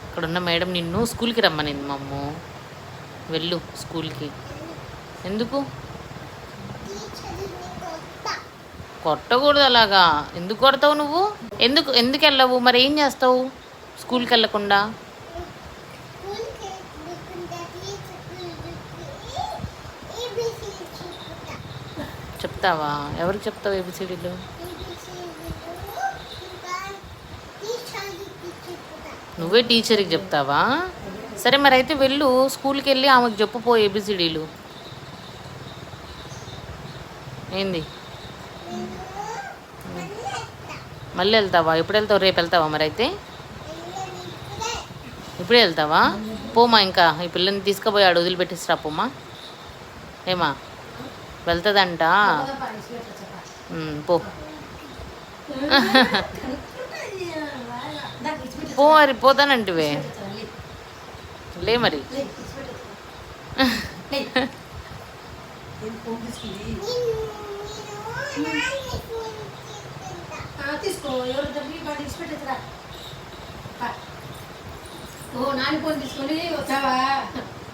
ఇక్కడున్న మేడం నిన్ను స్కూల్కి రమ్మనింది మా అమ్మ. వెళ్ళు స్కూల్కి. ఎందుకు కొట్టకూడదు అలాగా? ఎందుకు కొడతావు నువ్వు? ఎందుకు వెళ్ళవు? మరి ఏం చేస్తావు స్కూల్కి వెళ్ళకుండా? చెప్తావా? ఎవరికి చెప్తావు ఏబిసిడీలు? నువ్వే టీచర్కి చెప్తావా? సరే మరి అయితే వెళ్ళు స్కూల్కి వెళ్ళి ఆమెకు చెప్పుపో ఏబిసిడీలు. ఏంది మళ్ళీ వెళ్తావా? ఎప్పుడు వెళ్తావు? రేపు వెళ్తావా? మరి అయితే ఇప్పుడే వెళ్తావా? పోమా, ఇంకా ఈ పిల్లని తీసుకుపోయి ఆడు వదిలిపెట్టేసిరా పోమా. ఏమా వెళ్తుందంట? పో పో మరి, పోతానంటివే లే మరి. తీసుకో, ఎవరు తీసుకుపెట్టేదిరా. ఓ నాని ఫోన్ తీసుకొని వచ్చావా?